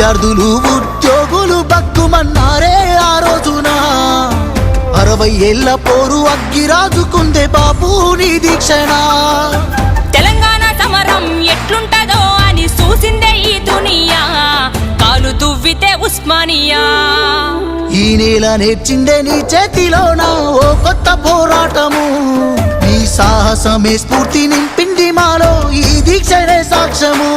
విద్యార్థులు ఉద్యోగులు బక్కుమన్నారే ఆ రోజున 60 ఏళ్ల పోరు అగ్గిరాజుకుందే బాపు నీ దీక్షణ. తెలంగాణ సమరం ఎట్లుంటదో అని చూసిందే ఈ దునియా, కాలు దువ్వితే ఉస్మానియా. ఈ నేల నేర్చిందే నీ చేతిలోన ఓ కొత్త పోరాటము, నీ సాహసమే స్ఫూర్తి నింపింది మాలో ఈ దీక్షనే సాక్ష్యము.